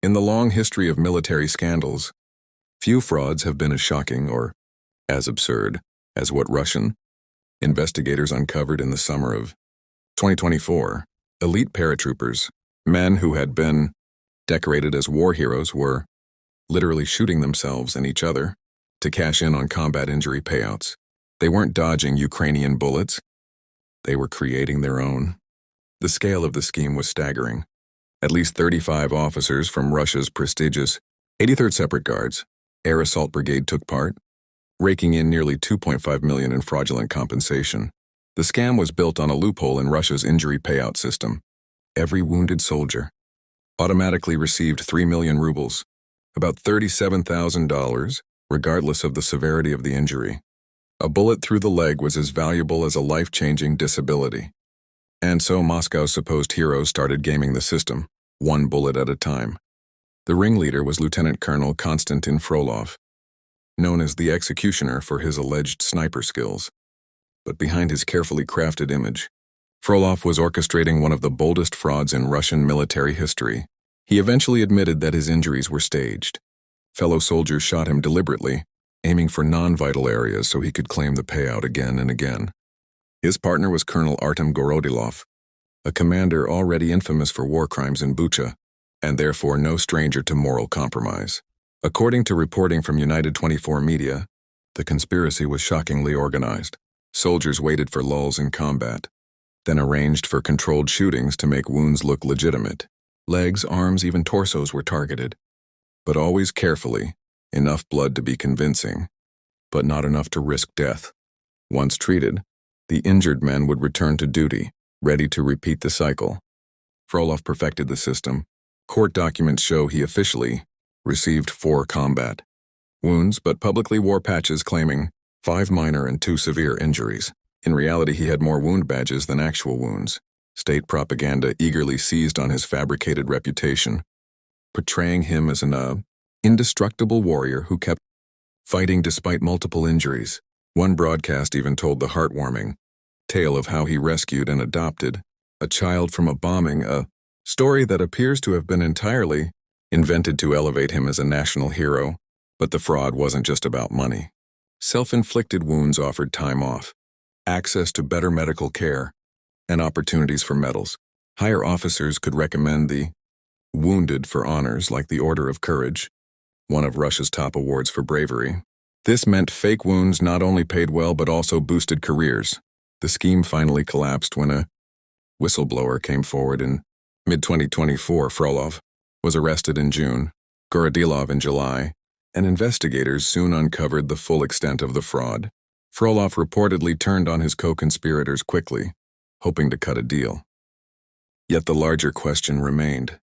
In the long history of military scandals, few frauds have been as shocking or as absurd as what Russian investigators uncovered in the summer of 2024. Elite paratroopers, men who had been decorated as war heroes, were literally shooting themselves and each other to cash in on combat injury payouts. They weren't dodging Ukrainian bullets, they were creating their own. The scale of the scheme was staggering. At least 35 officers from Russia's prestigious 83rd Separate Guards Air Assault Brigade took part, raking in nearly $2.5 million in fraudulent compensation. The scam was built on a loophole in Russia's injury payout system. Every wounded soldier automatically received 3 million rubles, about $37,000, regardless of the severity of the injury. A bullet through the leg was as valuable as a life-changing disability. And so Moscow's supposed heroes started gaming the system, one bullet at a time. The ringleader was Lieutenant Colonel Konstantin Frolov, known as the executioner for his alleged sniper skills. But behind his carefully crafted image, Frolov was orchestrating one of the boldest frauds in Russian military history. He eventually admitted that his injuries were staged. Fellow soldiers shot him deliberately, aiming for non-vital areas so he could claim the payout again and again. His partner was Colonel Artem Gorodilov, a commander already infamous for war crimes in Bucha, and therefore no stranger to moral compromise. According to reporting from United 24 Media, the conspiracy was shockingly organized. Soldiers waited for lulls in combat, then arranged for controlled shootings to make wounds look legitimate. Legs, arms, even torsos were targeted, but always carefully, enough blood to be convincing, but not enough to risk death. Once treated, the injured men would return to duty, ready to repeat the cycle. Frolov perfected the system. Court documents show he officially received 4 combat wounds, but publicly wore patches claiming 5 minor and 2 severe injuries. In reality, he had more wound badges than actual wounds. State propaganda eagerly seized on his fabricated reputation, portraying him as an indestructible warrior who kept fighting despite multiple injuries. One broadcast even told the heartwarming tale of how he rescued and adopted a child from a bombing, a story that appears to have been entirely invented to elevate him as a national hero. But the fraud wasn't just about money. Self-inflicted wounds offered time off, access to better medical care, and opportunities for medals. Higher officers could recommend the wounded for honors like the Order of Courage, one of Russia's top awards for bravery. This meant fake wounds not only paid well but also boosted careers. The scheme finally collapsed when a whistleblower came forward in mid-2024. Frolov was arrested in June, Gorodilov in July, and investigators soon uncovered the full extent of the fraud. Frolov reportedly turned on his co-conspirators quickly, hoping to cut a deal. Yet the larger question remained: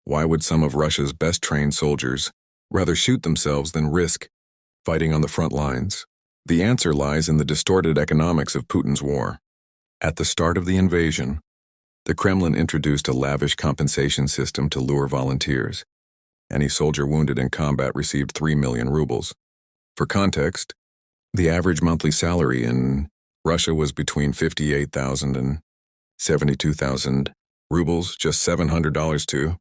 why would some of Russia's best-trained soldiers rather shoot themselves than risk fighting on the front lines? The answer lies in the distorted economics of Putin's war. At the start of the invasion, the Kremlin introduced a lavish compensation system to lure volunteers. Any soldier wounded in combat received 3 million rubles. For context, the average monthly salary in Russia was between 58,000 and 72,000 rubles, just $700 to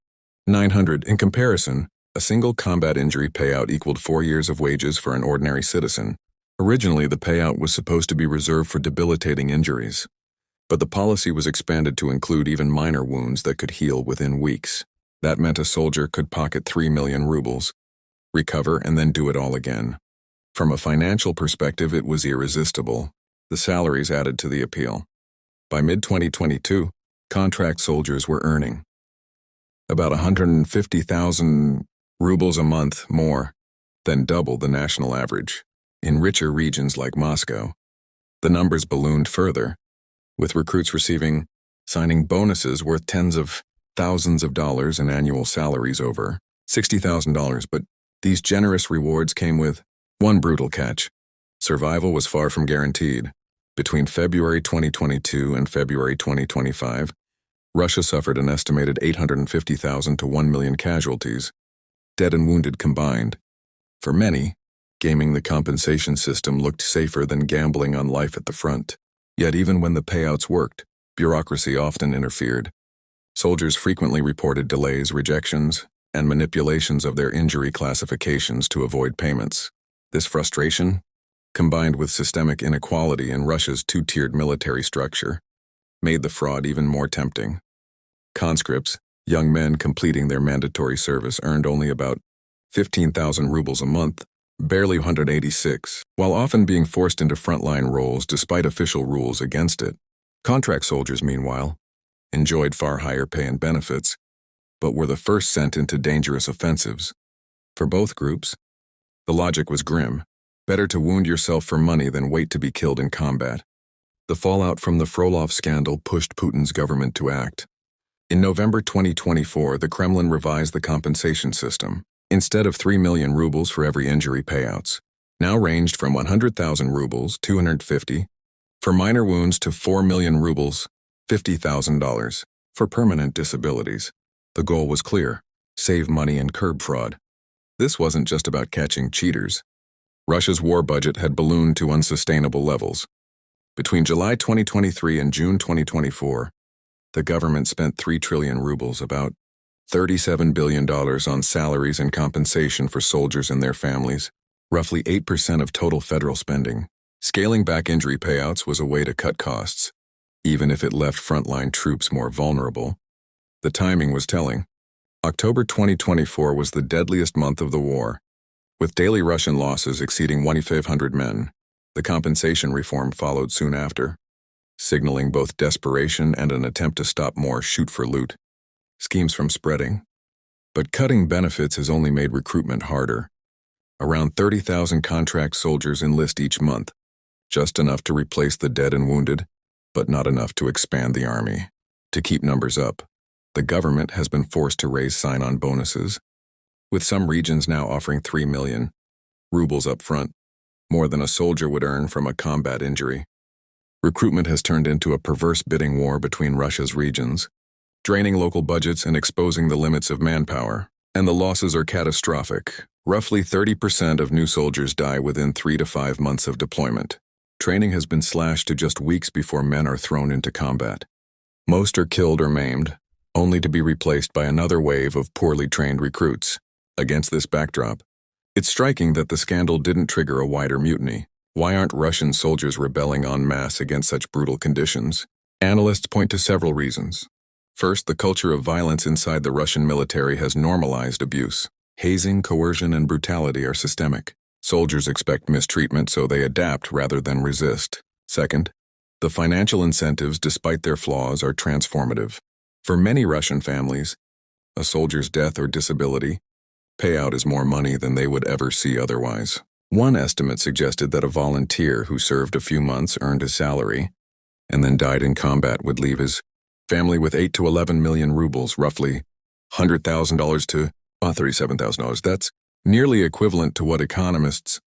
$900. In comparison, a single combat injury payout equaled 4 years of wages for an ordinary citizen. Originally, the payout was supposed to be reserved for debilitating injuries, but the policy was expanded to include even minor wounds that could heal within weeks. That meant a soldier could pocket 3 million rubles, recover, and then do it all again. From a financial perspective, it was irresistible. The salaries added to the appeal. By mid-2022, contract soldiers were earning about 150,000 rubles a month, more than double the national average. In richer regions like Moscow, the numbers ballooned further, with recruits receiving signing bonuses worth tens of thousands of dollars and annual salaries over $60,000. But these generous rewards came with one brutal catch: survival was far from guaranteed. Between February 2022 and February 2025, Russia suffered an estimated 850,000 to 1 million casualties, dead and wounded combined. For many, gaming the compensation system looked safer than gambling on life at the front. Yet even when the payouts worked, bureaucracy often interfered. Soldiers frequently reported delays, rejections, and manipulations of their injury classifications to avoid payments. This frustration, combined with systemic inequality in Russia's two-tiered military structure, made the fraud even more tempting. Conscripts, young men completing their mandatory service, earned only about 15,000 rubles a month, barely 186, while often being forced into frontline roles despite official rules against it. Contract soldiers, meanwhile, enjoyed far higher pay and benefits, but were the first sent into dangerous offensives. For both groups, the logic was grim. Better to wound yourself for money than wait to be killed in combat. The fallout from the Frolov scandal pushed Putin's government to act. In November 2024, the Kremlin revised the compensation system. Instead of 3 million rubles for every injury, payouts now ranged from 100,000 rubles, 250, for minor wounds to 4 million rubles, $50,000, for permanent disabilities. The goal was clear: save money and curb fraud. This wasn't just about catching cheaters. Russia's war budget had ballooned to unsustainable levels. Between July 2023 and June 2024, the government spent 3 trillion rubles, about $37 billion, on salaries and compensation for soldiers and their families, roughly 8% of total federal spending. Scaling back injury payouts was a way to cut costs, even if it left frontline troops more vulnerable. The timing was telling. October 2024 was the deadliest month of the war, with daily Russian losses exceeding 1,500 men. The compensation reform followed soon after, signaling both desperation and an attempt to stop more shoot-for-loot schemes from spreading. But cutting benefits has only made recruitment harder. Around 30,000 contract soldiers enlist each month, just enough to replace the dead and wounded, but not enough to expand the army. To keep numbers up, the government has been forced to raise sign-on bonuses, with some regions now offering 3 million rubles up front, more than a soldier would earn from a combat injury. Recruitment has turned into a perverse bidding war between Russia's regions, draining local budgets and exposing the limits of manpower. And the losses are catastrophic. Roughly 30% of new soldiers die within 3 to 5 months of deployment. Training has been slashed to just weeks before men are thrown into combat. Most are killed or maimed, only to be replaced by another wave of poorly trained recruits. Against this backdrop, it's striking that the scandal didn't trigger a wider mutiny. Why aren't Russian soldiers rebelling en masse against such brutal conditions? Analysts point to several reasons. First, the culture of violence inside the Russian military has normalized abuse. Hazing, coercion, and brutality are systemic. Soldiers expect mistreatment, so they adapt rather than resist. Second, the financial incentives, despite their flaws, are transformative. For many Russian families, a soldier's death or disability payout is more money than they would ever see otherwise. One estimate suggested that a volunteer who served a few months, earned a salary, and then died in combat would leave his family with 8 to 11 million rubles, roughly $100,000 to $37,000. That's nearly equivalent to what economists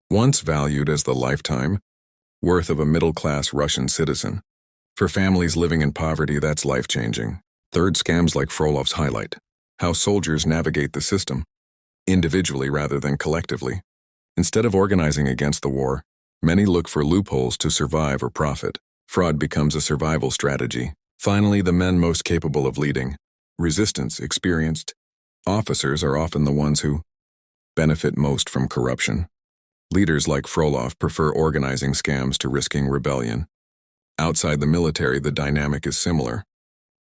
once valued as the lifetime worth of a middle-class Russian citizen. For families living in poverty, that's life-changing. Third, scams like Frolov's highlight how soldiers navigate the system, individually rather than collectively. Instead of organizing against the war, many look for loopholes to survive or profit. Fraud becomes a survival strategy. Finally, the men most capable of leading, resistance, experienced officers, are often the ones who benefit most from corruption. Leaders like Frolov prefer organizing scams to risking rebellion. Outside the military, the dynamic is similar.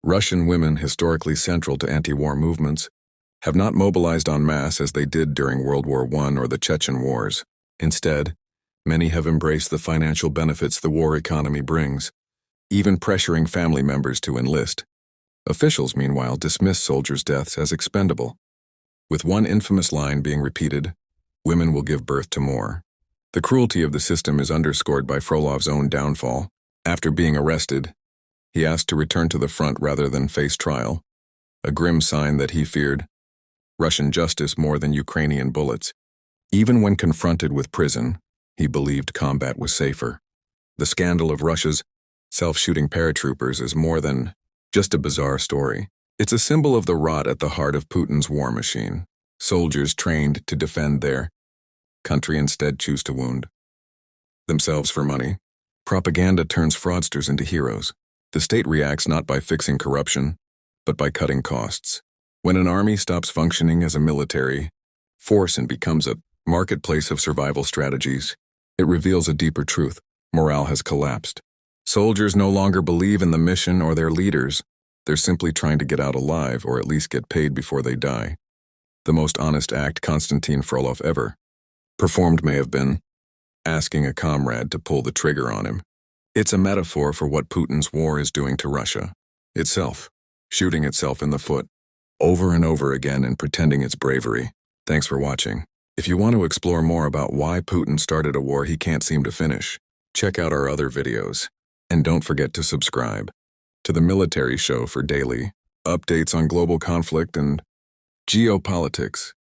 Russian women, historically central to anti-war movements, have not mobilized en masse as they did during World War I or the Chechen Wars. Instead, many have embraced the financial benefits the war economy brings, even pressuring family members to enlist. Officials, meanwhile, dismiss soldiers' deaths as expendable, with one infamous line being repeated: "Women will give birth to more." The cruelty of the system is underscored by Frolov's own downfall. After being arrested, he asked to return to the front rather than face trial, a grim sign that he feared Russian justice more than Ukrainian bullets. Even when confronted with prison, he believed combat was safer. The scandal of Russia's self-shooting paratroopers is more than just a bizarre story. It's a symbol of the rot at the heart of Putin's war machine. Soldiers trained to defend their country instead choose to wound themselves for money. Propaganda turns fraudsters into heroes. The state reacts not by fixing corruption, but by cutting costs. When an army stops functioning as a military force and becomes a marketplace of survival strategies, it reveals a deeper truth. Morale has collapsed. Soldiers no longer believe in the mission or their leaders. They're simply trying to get out alive or at least get paid before they die. The most honest act Konstantin Frolov ever performed may have been asking a comrade to pull the trigger on him. It's a metaphor for what Putin's war is doing to Russia itself, shooting itself in the foot over and over again and pretending it's bravery. Thanks for watching. If you want to explore more about why Putin started a war he can't seem to finish, check out our other videos. And don't forget to subscribe to the Military Show for daily updates on global conflict and geopolitics.